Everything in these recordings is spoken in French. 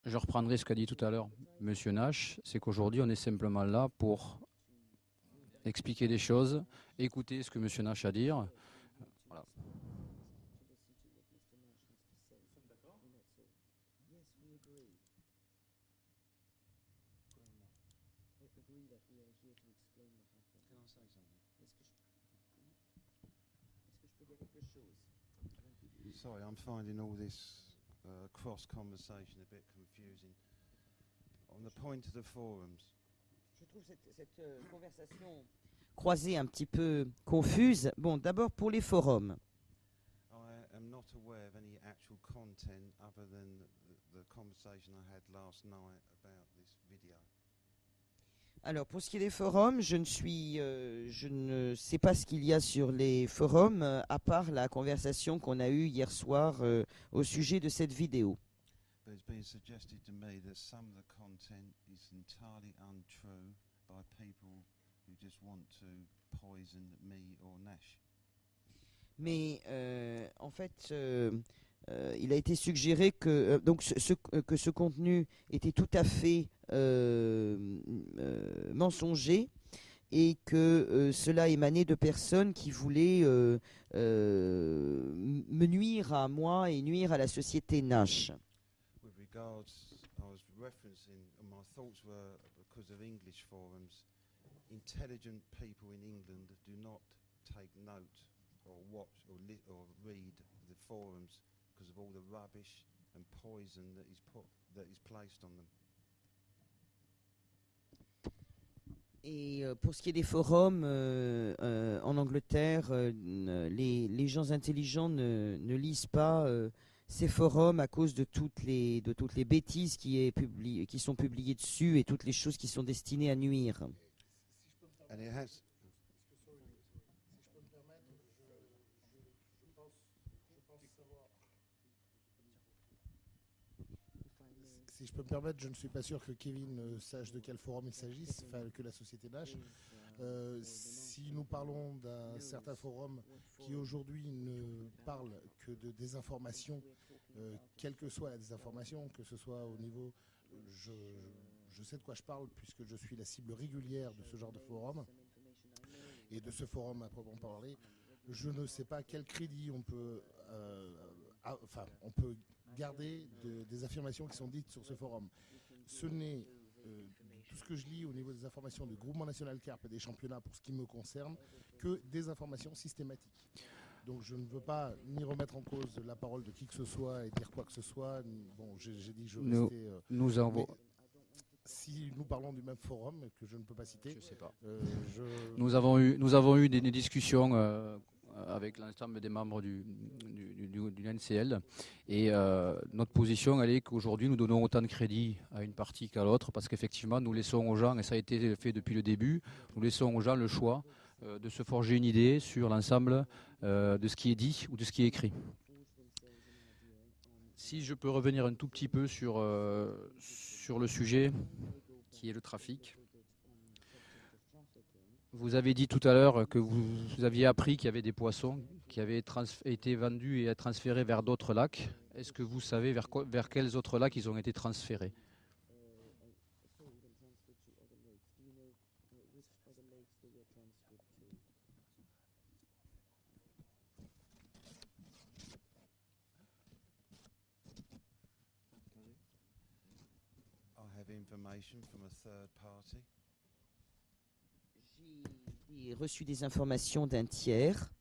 Je reprendrai ce qu'a dit tout à l'heure Monsieur Nash, c'est qu'aujourd'hui on est simplement là pour expliquer des choses, écouter ce que Monsieur Nash a à dire. Voilà. Sorry, I'm finding all this cross conversation a bit confusing. On the point of the forums. Je trouve cette conversation croisée un petit peu confuse. Bon, d'abord pour les forums. I am not aware of any actual content other than the conversation I had last night about this video. Alors, pour ce qui est des forums, je ne sais pas ce qu'il y a sur les forums, à part la conversation qu'on a eue hier soir au sujet de cette vidéo. But it's been suggested to me that some of the content is entirely untrue by people who just want to poison me or Nash. Mais en fait, il a été suggéré que, que ce contenu était tout à fait mensonger et que cela émanait de personnes qui voulaient me nuire à moi et nuire à la société Nash. With regards, I was referencing, and my thoughts were because of English forums, intelligent people in England do not take note or watch or read the forums because of all the rubbish and poison that is placed on them. Et pour ce qui est des forums en Angleterre, les gens intelligents ne lisent pas ces forums à cause de toutes les bêtises qui sont publiées dessus et toutes les choses qui sont destinées à nuire. And it has. Si je peux me permettre, je ne suis pas sûr que Kevin sache de quel forum il s'agisse, enfin que la société Nash. Si nous parlons d'un certain forum qui aujourd'hui ne parle que de désinformation, quelle que soit la désinformation, que ce soit au niveau, je sais de quoi je parle puisque je suis la cible régulière de ce genre de forum et de ce forum à proprement parler. Je ne sais pas quel crédit on peut garder des affirmations qui sont dites sur ce forum. Ce n'est tout ce que je lis au niveau des informations du groupement national CARP et des championnats pour ce qui me concerne que des informations systématiques. Donc je ne veux pas ni remettre en cause la parole de qui que ce soit et dire quoi que ce soit. Bon, j'ai dit que je restais... Nous avons... Si nous parlons du même forum, que je ne peux pas citer... Je sais pas. Nous Nous avons eu des discussions avec l'ensemble des membres du NCL. Et notre position, elle est qu'aujourd'hui, nous donnons autant de crédit à une partie qu'à l'autre, parce qu'effectivement, nous laissons aux gens, et ça a été fait depuis le début, nous laissons aux gens le choix de se forger une idée sur l'ensemble de ce qui est dit ou de ce qui est écrit. Si je peux revenir un tout petit peu sur le sujet qui est le trafic. Vous avez dit tout à l'heure que vous aviez appris qu'il y avait des poissons qui avaient été vendus et transférés vers d'autres lacs. Est-ce que vous savez vers quels autres lacs ils ont été transférés ? I have information from a third party. J'ai reçu des informations d'un tiers.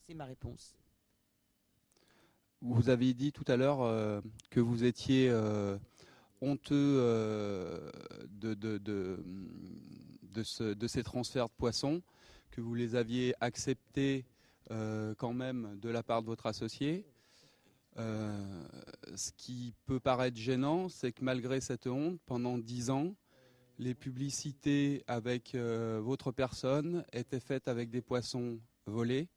C'est ma réponse. Vous avez dit tout à l'heure que vous étiez honteux de ces transferts de poissons, que vous les aviez acceptés quand même de la part de votre associé. Ce qui peut paraître gênant, c'est que malgré cette honte, pendant 10 ans, les publicités avec votre personne étaient faites avec des poissons volés.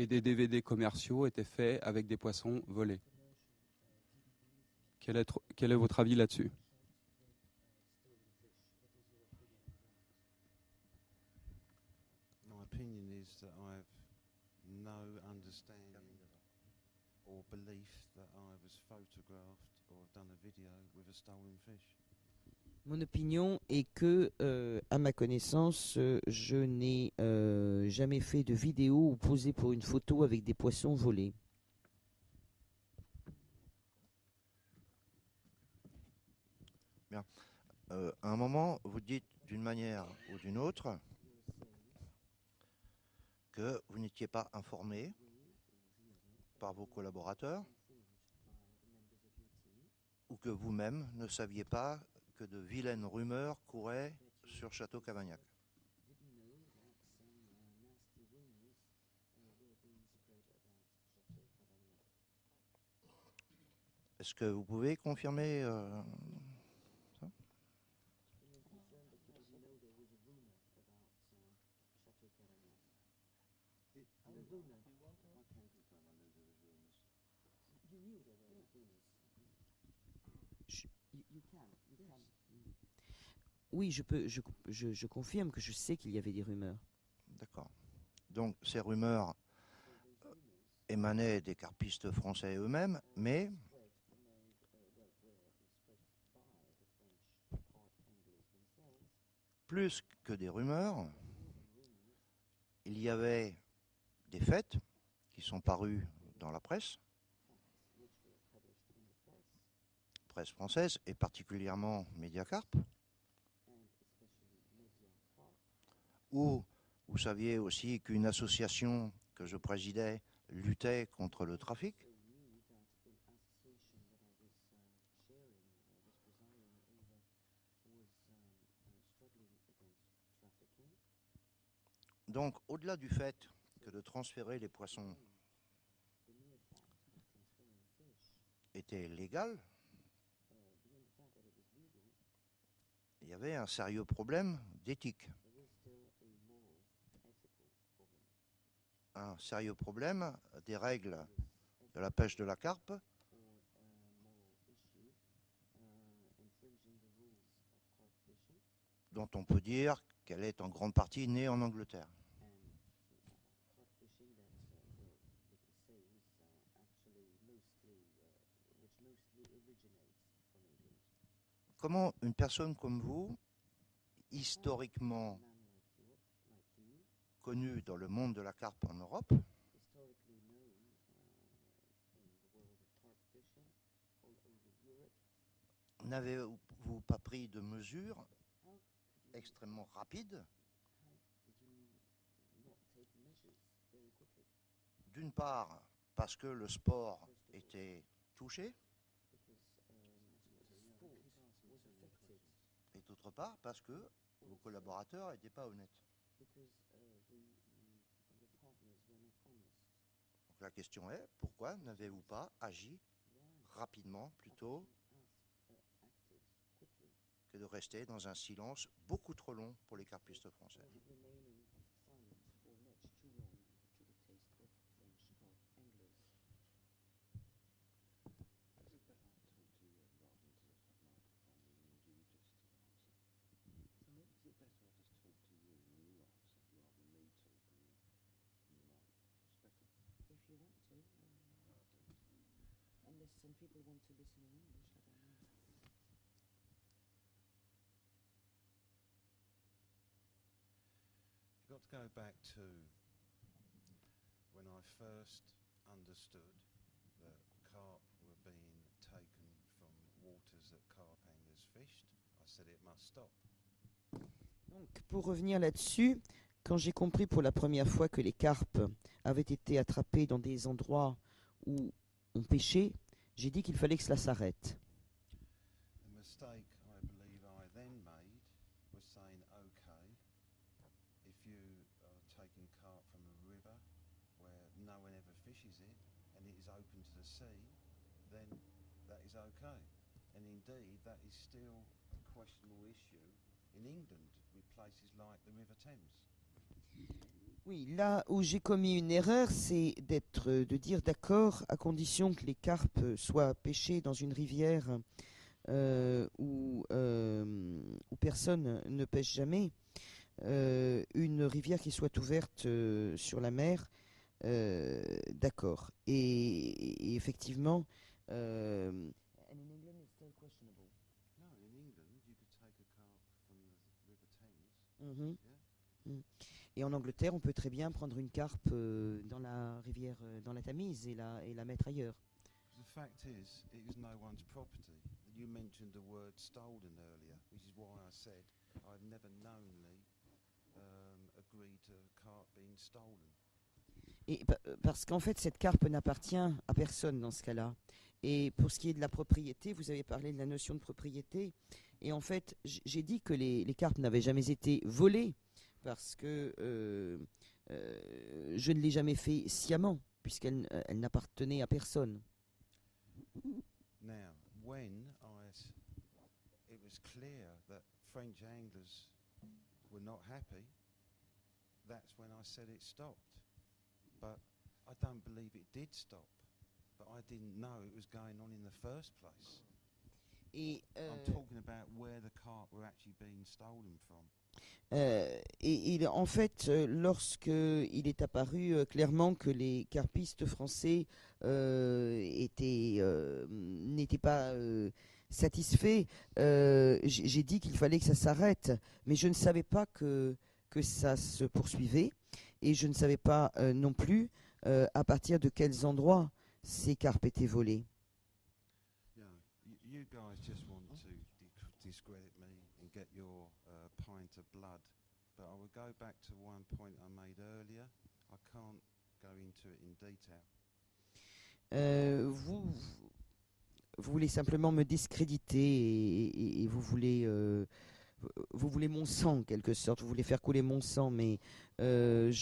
Et des DVD commerciaux étaient faits avec des poissons volés. Quel est votre avis là-dessus ? is that I have no understanding or belief that I was photographed or have done a video with a stolen fish. Mon opinion est que, à ma connaissance, je n'ai jamais fait de vidéo ou posé pour une photo avec des poissons volés. À un moment, vous dites d'une manière ou d'une autre que vous n'étiez pas informé par vos collaborateurs ou que vous-même ne saviez pas que de vilaines rumeurs couraient sur Château Cavagnac. Est-ce que vous pouvez confirmer ça? Oui, je confirme que je sais qu'il y avait des rumeurs. D'accord. Donc ces rumeurs émanaient des carpistes français eux-mêmes, mais plus que des rumeurs, il y avait des faits qui sont parus dans la presse française et particulièrement Mediacarp, où vous saviez aussi qu'une association que je présidais luttait contre le trafic. Donc, au-delà du fait que de transférer les poissons était légal, il y avait un sérieux problème d'éthique. Un sérieux problème des règles de la pêche de la carpe dont on peut dire qu'elle est en grande partie née en Angleterre. Comment une personne comme vous, historiquement connue dans le monde de la carpe en Europe, n'avez-vous pas pris de mesures extrêmement rapides? D'une part, parce que le sport était touché, et d'autre part, parce que vos collaborateurs n'étaient pas honnêtes. Donc la question est, pourquoi n'avez-vous pas agi rapidement plutôt que de rester dans un silence beaucoup trop long pour les carpistes français? You've got to go back to when I first understood that carp were being taken from waters that carp anglers fished. I said it must stop. Donc, pour revenir là-dessus, quand j'ai compris pour la première fois que les carpes avaient été attrapées dans des endroits où on pêchait, j'ai dit qu'il fallait que cela s'arrête. The mistake I believe I then made was saying, okay, if you are taking carp from a river where no one ever fishes it and it is open to the sea, then that is okay. And indeed, that is still a questionable issue in England with places like the River Thames. Oui, là où j'ai commis une erreur, c'est de dire d'accord à condition que les carpes soient pêchées dans une rivière où personne ne pêche jamais. une rivière qui soit ouverte sur la mer. D'accord. Et effectivement, and in England it's still questionable. No, in England you could take a carp from the River Thames. Mhm. Yeah. Mm. Et en Angleterre, on peut très bien prendre une carpe dans la rivière, dans la Tamise et la mettre ailleurs. The fact is, it is no one's property. You mentioned the word stolen earlier, which is why I said I've never knowingly agreed to a carp being stolen. Et parce qu'en fait, cette carpe n'appartient à personne dans ce cas-là. Et pour ce qui est de la propriété, vous avez parlé de la notion de propriété. Et en fait, j'ai dit que les carpes n'avaient jamais été volées parce que je ne l'ai jamais fait sciemment, puisqu'elle n'appartenait à personne. Now, when it was clear that French anglers were not happy, that's when I said it stopped. But I don't believe it did stop. But I didn't know it was going on in the first place. Et, I'm talking about where the carp were actually being stolen from. En fait, lorsque il est apparu clairement que les carpistes français n'étaient pas satisfaits, j'ai dit qu'il fallait que ça s'arrête. Mais je ne savais pas que ça se poursuivait. Et je ne savais pas non plus à partir de quels endroits ces carpes étaient volées. Yeah, you guys just want to discredit me and get your pint of blood. But I will go back to one point I made earlier. I can't go into it in detail. Vous voulez simplement me discréditer et vous voulez mon sang en quelque sorte. Vous voulez faire couler mon sang, mais you're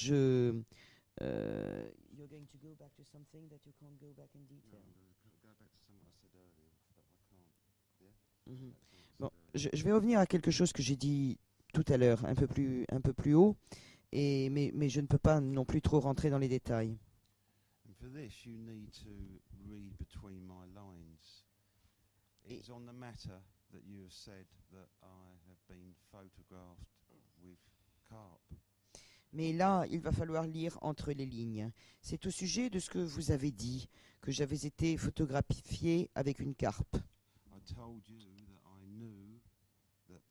going to go back to something that you can't go back in No, detail. I'm going to go back to something I said earlier, but I can't. Yeah? Mhm. Back to something I Bon, said earlier. je vais revenir à quelque chose que j'ai dit tout à l'heure, un peu plus haut, mais je ne peux pas non plus trop rentrer dans les détails. And for this, you need to read between my lines. It's on the matter that you have said that I have been photographed with carp. Mais là, il va falloir lire entre les lignes. C'est au sujet de ce que vous avez dit, que j'avais été photographié avec une carpe. I told you that I knew that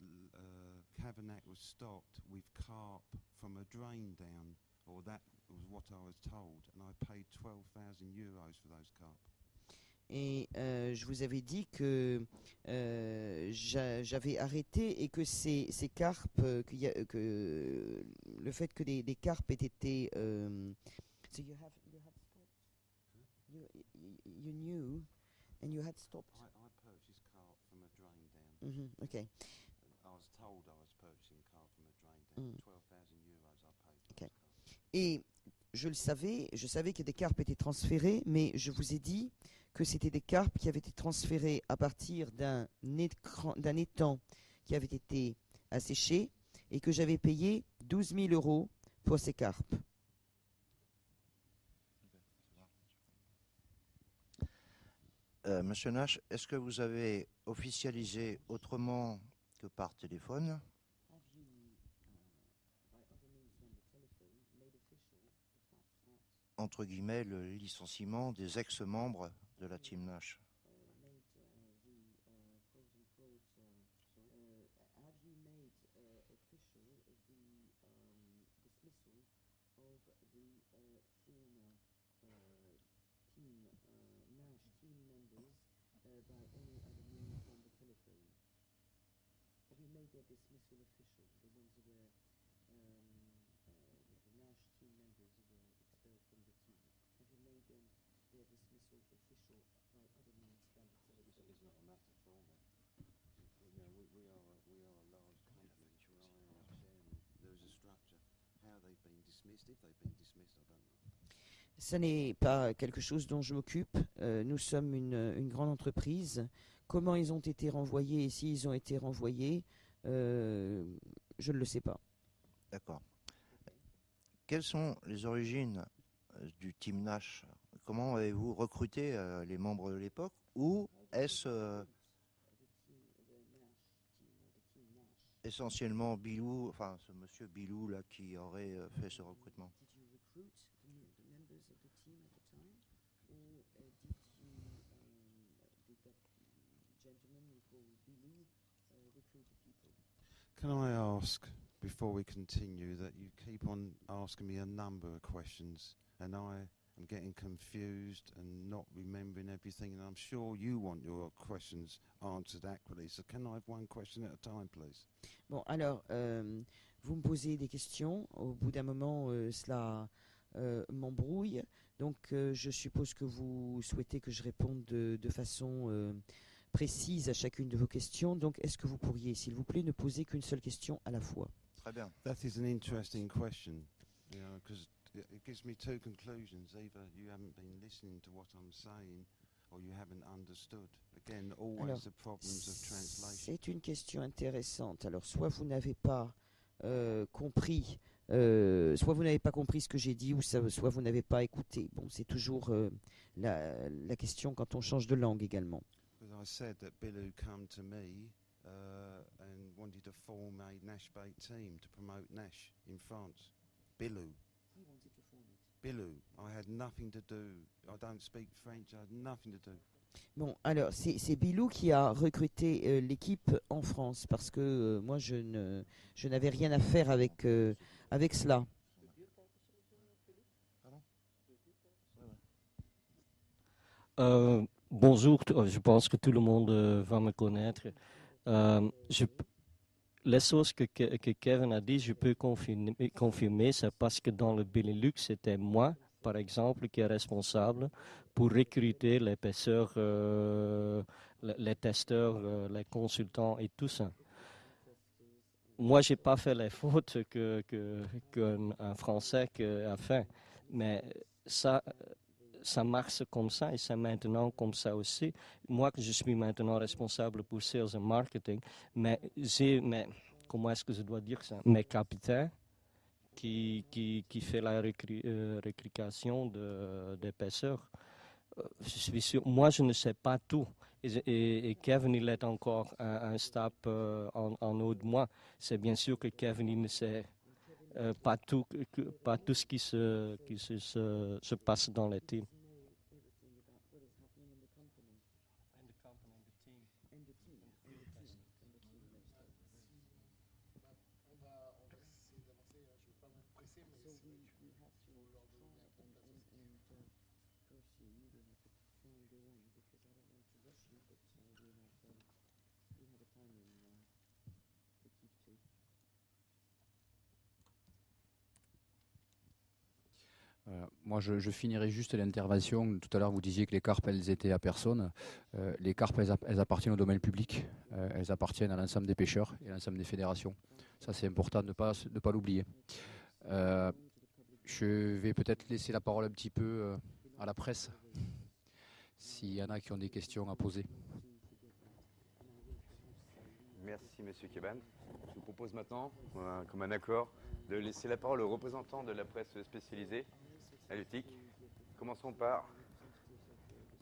Kavanagh was stocked with carp from a drain down, or that was what I was told, and I paid €12,000 for those carp. Et je vous avais dit que j'avais arrêté et que ces carpes, que le fait que des carpes aient été... So you had stopped. You knew and you had stopped. I purchased carp from a drain down. Mhm, okay. I was told I was purchasing carp from a drain down. Mm. €12,000 I paid for Okay. those carp. Et je savais que des carpes étaient transférées, mais je vous ai dit que c'était des carpes qui avaient été transférées à partir d'un étang qui avait été asséché et que j'avais payé 12 000 € pour ces carpes. Monsieur Nash, est-ce que vous avez officialisé autrement que par téléphone entre guillemets le licenciement des ex-membres de la Team Nash? It's not a matter for me. You know, we are a large company. I am the chairman. There is a structure. How they've been dismissed, if they've been dismissed, I don't know. Ce n'est pas quelque chose dont je m'occupe. Nous sommes une grande entreprise. Comment ils ont été renvoyés et s'ils ont été renvoyés, je ne le sais pas. D'accord. Quelles sont les origines du Team Nash? Comment avez-vous recruté les membres de l'époque? Ou est-ce essentiellement Bilou, enfin ce monsieur Bilou là qui aurait fait ce recrutement. Can I ask, before we continue, that you keep on asking me a number of questions, and I am getting confused and not remembering everything, and I'm sure you want your questions answered accurately. So can I have one question at a time, please? Bon, alors, vous me posez des questions. Au bout d'un moment, cela m'embrouille. Donc, je suppose que vous souhaitez que je réponde de façon précise à chacune de vos questions. Donc, est-ce que vous pourriez, s'il vous plaît, ne poser qu'une seule question à la fois? Très bien. That is an interesting question, because it gives me two conclusions. Either you haven't been listening to what I'm saying, or you haven't understood. Again, always Alors, the problems of translation. c'est une question intéressante. Alors, soit vous n'avez pas compris, soit vous n'avez pas compris ce que j'ai dit, ou soit vous n'avez pas écouté. Bon, c'est toujours la question quand on change de langue également. Because I said that Billu come to me and wanted to form a Nash Bait team to promote Nash in France. Billu. Billu. I had nothing to do. I don't speak French. I had nothing to do. Bon, alors, c'est Bilou qui a recruté l'équipe en France, parce que moi, je n'avais rien à faire avec cela. Bonjour, je pense que tout le monde va me connaître. Les choses que Kevin a dit, je peux confirmer, c'est parce que dans le Benelux, c'était moi, par exemple, qui est responsable pour recruter les pêcheurs, les testeurs, les consultants et tout ça. Moi, je n'ai pas fait les fautes qu'un Français a fait, mais ça marche comme ça et c'est maintenant comme ça aussi. Moi, je suis maintenant responsable pour sales et marketing, mais comment est-ce que je dois dire ça? Mes capitaines qui fait la recrutation des pêcheurs. Je suis sûr, moi je ne sais pas tout. Et Kevin, il est encore un step en haut de moi. C'est bien sûr que Kevin, il ne sait pas tout ce qui se passe dans les teams. Moi, je finirai juste l'intervention. Tout à l'heure, vous disiez que les carpes, elles étaient à personne. Les carpes, elles appartiennent au domaine public. Elles appartiennent à l'ensemble des pêcheurs et à l'ensemble des fédérations. Ça, c'est important de ne pas l'oublier. Je vais peut-être laisser la parole un petit peu à la presse, s'il y en a qui ont des questions à poser. Merci, Monsieur Keban. Je vous propose maintenant, comme un accord, de laisser la parole aux représentants de la presse spécialisée à l'UTIC. Commençons par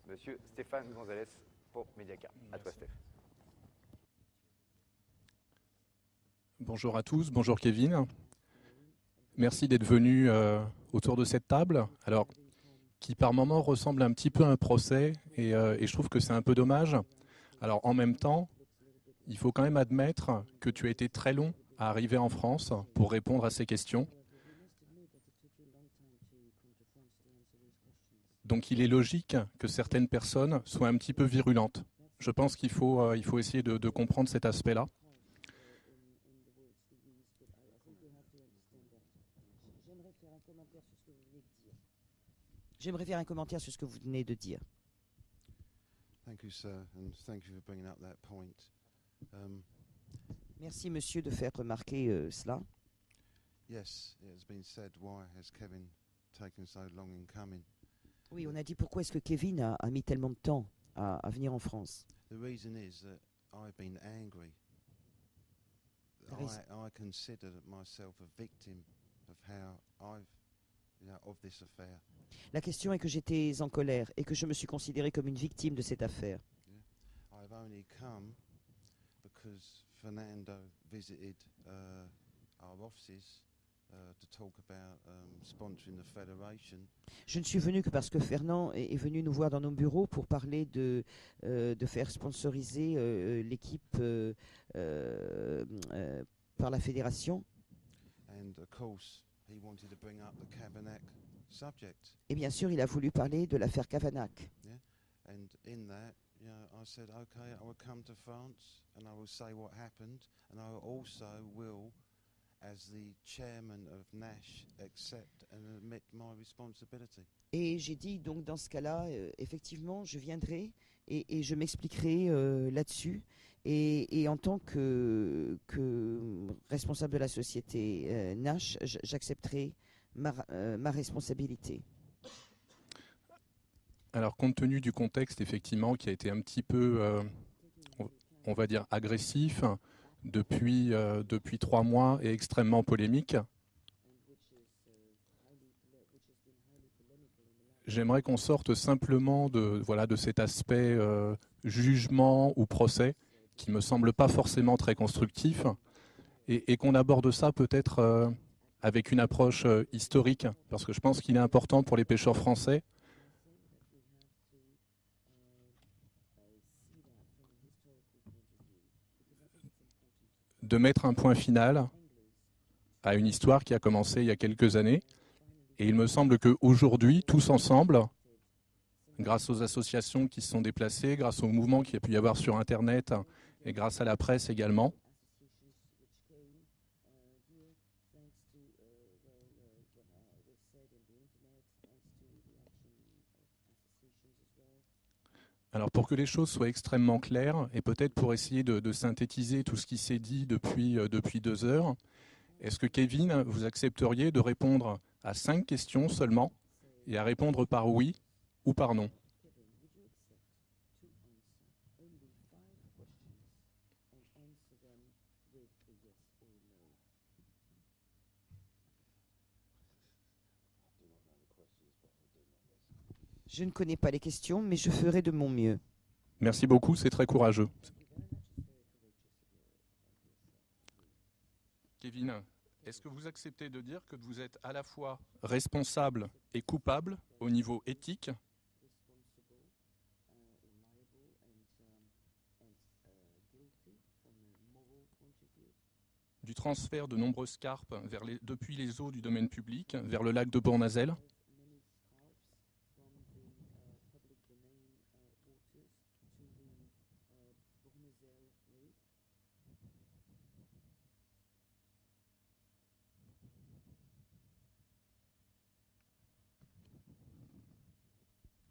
Monsieur Stéphane Gonzalez pour Mediacar. À toi, Steph. Bonjour à tous, bonjour Kevin. Merci d'être venu autour de cette table, alors qui par moments ressemble un petit peu à un procès et je trouve que c'est un peu dommage. Alors en même temps, il faut quand même admettre que tu as été très long à arriver en France pour répondre à ces questions. Donc il est logique que certaines personnes soient un petit peu virulentes. Je pense qu'il faut essayer de comprendre cet aspect-là. J'aimerais faire un commentaire sur ce que vous venez de dire. Thank you, sir, and thank you for bringing up that point. Merci, monsieur, de faire remarquer cela. Yes, it has been said, why has Kevin taken so long in coming? Oui, on a dit pourquoi est-ce que Kevin a mis tellement de temps à venir en France. The reason is that I've been angry. I consider myself a victim of how of this affair. La question est que j'étais en colère et que je me suis considéré comme une victime de cette affaire. I've only come because Fernando visited our offices to talk about sponsoring the federation. Je ne suis venu que parce que Fernand est venu nous voir dans nos bureaux pour parler de faire sponsoriser l'équipe par la fédération. And of course, he wanted to bring up the Kavanagh subject. Et bien sûr, il a voulu parler de l'affaire Kavanagh. Yeah, and in that, you know, I said, okay, I will come to France and I will say what happened, and I also will, as the chairman of Nash, accept and admit my responsibility. Et j'ai dit, donc dans ce cas-là, effectivement, je viendrai et je m'expliquerai là-dessus. Et en tant que responsable de la société Nash, j'accepterai ma responsabilité. Alors, compte tenu du contexte, effectivement, qui a été un petit peu, on va dire, agressif depuis 3 mois et extrêmement polémique, j'aimerais qu'on sorte simplement de cet aspect jugement ou procès qui ne me semble pas forcément très constructif et qu'on aborde ça peut-être avec une approche historique, parce que je pense qu'il est important pour les pêcheurs français de mettre un point final à une histoire qui a commencé il y a quelques années. Et il me semble qu'aujourd'hui, tous ensemble, grâce aux associations qui se sont déplacées, grâce au mouvement qu'il y a pu y avoir sur Internet et grâce à la presse également, alors pour que les choses soient extrêmement claires et peut-être pour essayer de synthétiser tout ce qui s'est dit depuis 2 heures, est-ce que Kevin, vous accepteriez de répondre à 5 questions seulement et à répondre par oui ou par non? Je ne connais pas les questions, mais je ferai de mon mieux. Merci beaucoup, c'est très courageux. Kevin, est-ce que vous acceptez de dire que vous êtes à la fois responsable et coupable au niveau éthique du transfert de nombreuses carpes depuis les eaux du domaine public vers le lac de Bournazel ?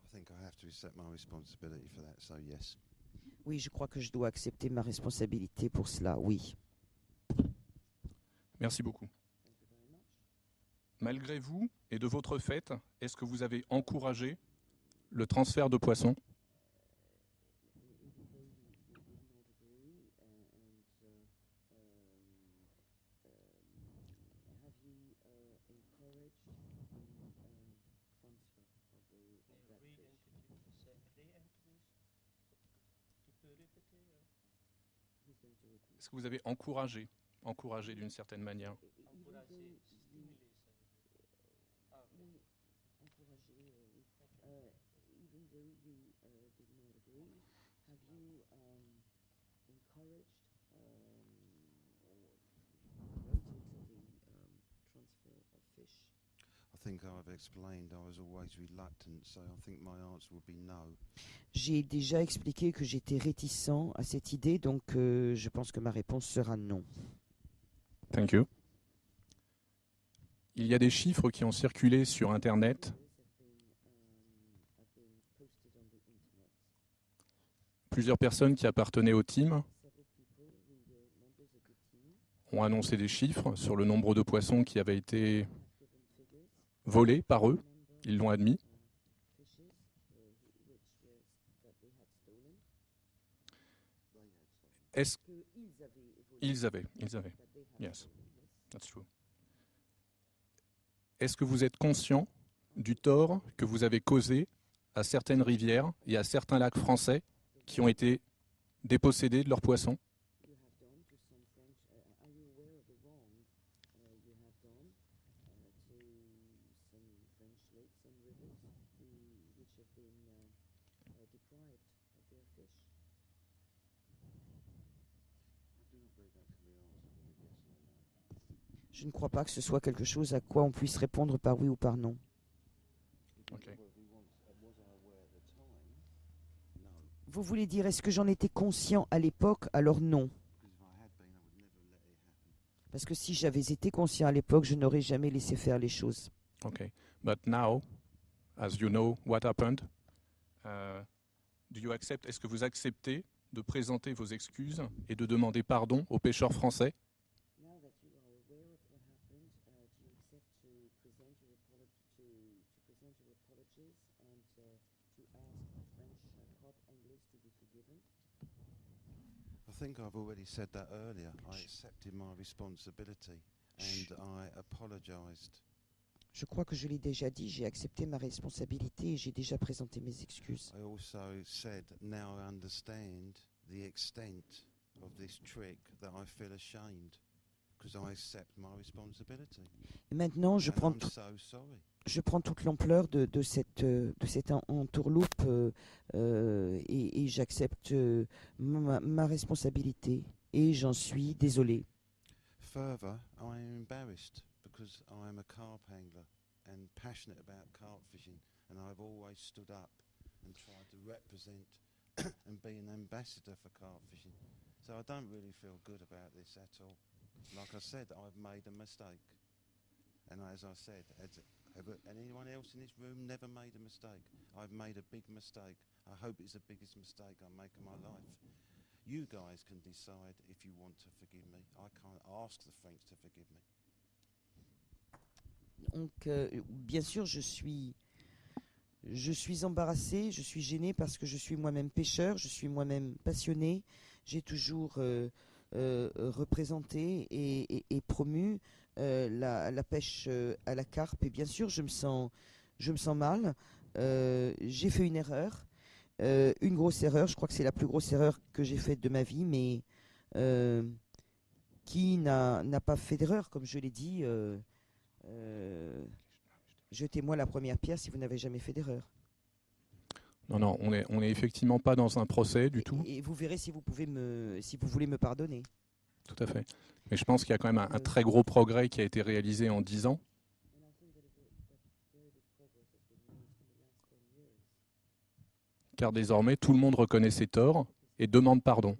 I think I have to accept my responsibility for that, so yes. Oui, je crois que je dois accepter ma responsabilité pour cela, oui. Merci beaucoup. Malgré vous et de votre fait, est-ce que vous avez encouragé le transfert de poissons ? Est-ce que vous avez encouragé d'une certaine manière ? I think I've explained I was always reluctant, so I think my answer would be no. J'ai déjà expliqué que j'étais réticent à cette idée, donc je pense que ma réponse sera non. Thank you. Il y a des chiffres qui ont circulé sur Internet. Plusieurs personnes qui appartenaient au team ont annoncé des chiffres sur le nombre de poissons qui avaient été volés par eux. Ils l'ont admis. Est-ce qu'ils avaient. Yes, that's true. Est-ce que vous êtes conscient du tort que vous avez causé à certaines rivières et à certains lacs français qui ont été dépossédés de leurs poissons ? Je ne crois pas que ce soit quelque chose à quoi on puisse répondre par oui ou par non. Ok. Vous voulez dire, est-ce que j'en étais conscient à l'époque? Alors non. Parce que si j'avais été conscient à l'époque, je n'aurais jamais laissé faire les choses. Okay, but now, as you know what happened, do you accept? Est-ce que vous acceptez de présenter vos excuses et de demander pardon aux pêcheurs français? I think I've already said that earlier. I accepted my responsibility and I apologised. Je crois que je l'ai déjà dit, j'ai accepté ma responsabilité et j'ai déjà présenté mes excuses. I also said, now I understand the extent of this trick that I feel ashamed because I accept my responsibility. Et maintenant, je And prends, I'm so sorry. je prends toute l'ampleur de cette entourloupe et j'accepte ma responsabilité et j'en suis désolé. Further, I am embarrassed because I am a carp angler and passionate about carp fishing, and I've always stood up and tried to represent and be an ambassador for carp fishing. So I don't really feel good about this at all. Like I said, I've made a mistake. And as I said, anyone else in this room never made a mistake? I've made a big mistake. I hope it's the biggest mistake I make in my life. You guys can decide if you want to forgive me. I can't ask the French to forgive me. Donc, bien sûr, je suis embarrassé, je suis gêné parce que je suis moi-même pêcheur, je suis moi-même passionné. J'ai toujours représenté et promu la pêche à la carpe. Et bien sûr, je me sens mal. J'ai fait une erreur, une grosse erreur. Je crois que c'est la plus grosse erreur que j'ai faite de ma vie, mais qui n'a pas fait d'erreur, comme je l'ai dit. Jetez-moi la première pierre si vous n'avez jamais fait d'erreur. Non, on est effectivement pas dans un procès du tout. Et vous verrez si vous voulez me pardonner. Tout à fait. Mais je pense qu'il y a quand même un très gros progrès qui a été réalisé en 10 ans. Car désormais, tout le monde reconnaît ses torts et demande pardon.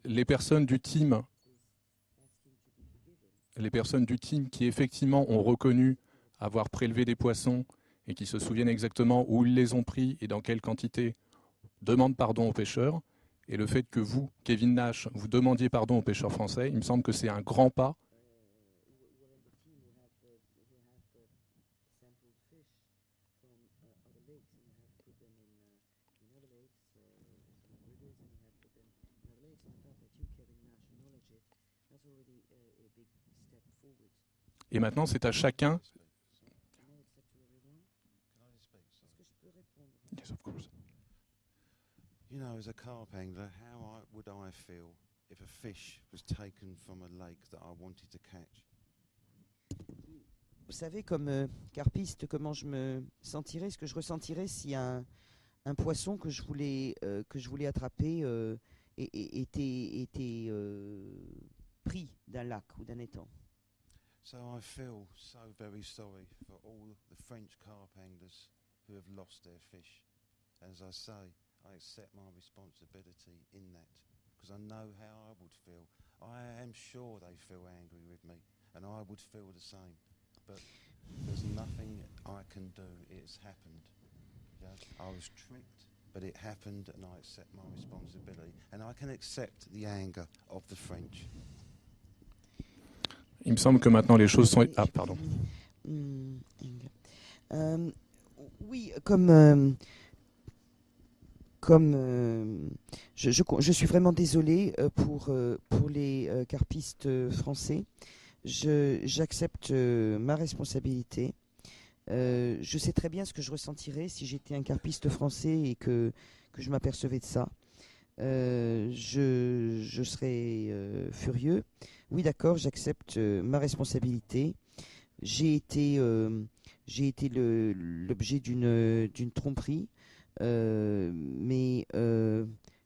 Les personnes du team qui effectivement ont reconnu avoir prélevé des poissons et qui se souviennent exactement où ils les ont pris et dans quelle quantité, demandent pardon aux pêcheurs. Et le fait que vous, Kevin Nash, vous demandiez pardon aux pêcheurs français, il me semble que c'est un grand pas. Et maintenant, c'est à chacun. Yes, of course. You know, as a carp angler, how would I feel if a fish was taken from a lake that I wanted to catch? Vous savez, comme carpiste, comment je me sentirais, ce que je ressentirais si un poisson que je voulais attraper était pris d'un lac ou d'un étang. So I feel so very sorry for all the French carp anglers who have lost their fish. As I say, I accept my responsibility in that because I know how I would feel. I am sure they feel angry with me and I would feel the same. But there's nothing I can do. It's happened. Yeah? I was tricked, but it happened and I accept my responsibility. And I can accept the anger of the French. Il me semble que maintenant les choses sont... Ah, pardon. Oui, je suis vraiment désolé pour les carpistes français. J'accepte ma responsabilité. Je sais très bien ce que je ressentirais si j'étais un carpiste français et que je m'apercevais de ça. je serais furieux. Oui, d'accord, j'accepte ma responsabilité. J'ai été l'objet d'une tromperie. Mais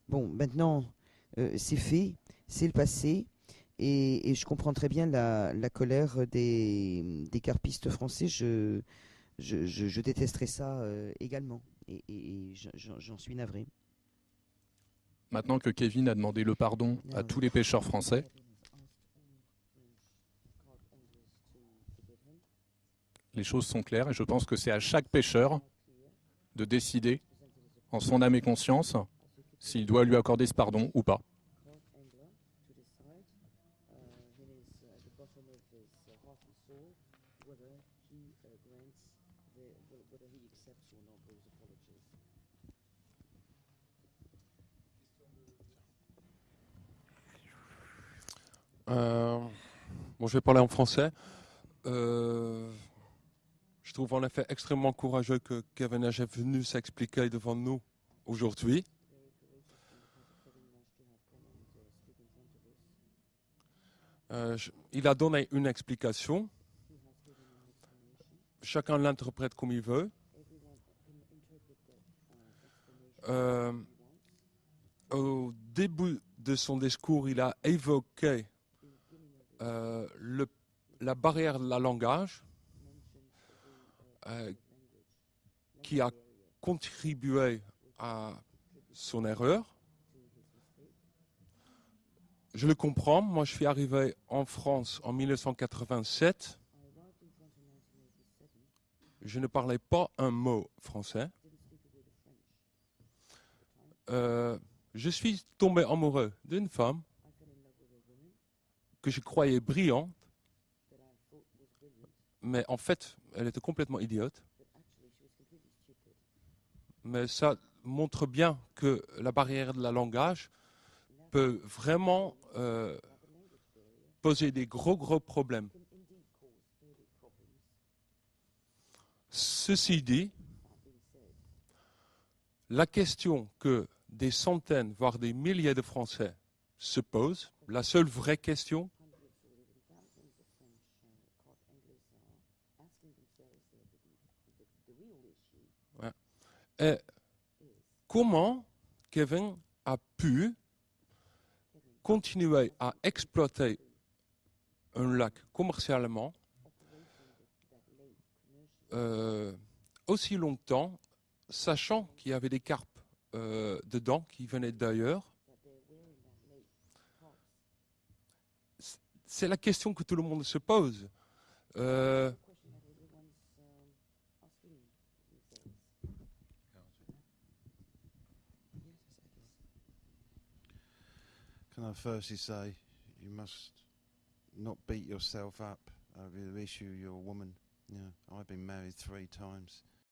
bon, maintenant, c'est fait, c'est le passé. Et je comprends très bien la colère des carpistes français. Je détesterais ça également. Et j'en suis navré. Maintenant que Kevin a demandé le pardon à tous les pêcheurs français, les choses sont claires et je pense que c'est à chaque pêcheur de décider en son âme et conscience s'il doit lui accorder ce pardon ou pas. Bon, je vais parler en français. Je trouve en effet extrêmement courageux que Kevin Nash est venu s'expliquer devant nous aujourd'hui. Il a donné une explication. Chacun l'interprète comme il veut. Au début de son discours, il a évoqué la barrière de la langage qui a contribué à son erreur. Je le comprends. Moi, je suis arrivé en France en 1987. Je ne parlais pas un mot français. Je suis tombé amoureux d'une femme que je croyais brillante, mais en fait, elle était complètement idiote. Mais ça montre bien que la barrière de la langage peut vraiment poser des gros problèmes. Ceci dit, la question que des centaines, voire des milliers de Français se posent, la seule vraie question, est comment Kevin a pu continuer à exploiter un lac commercialement aussi longtemps, sachant qu'il y avait des carpes dedans qui venaient d'ailleurs. C'est la question que tout le monde se pose. Can I firstly say you must not beat yourself up over the issue you're a woman. Yeah, I've been married 3 times.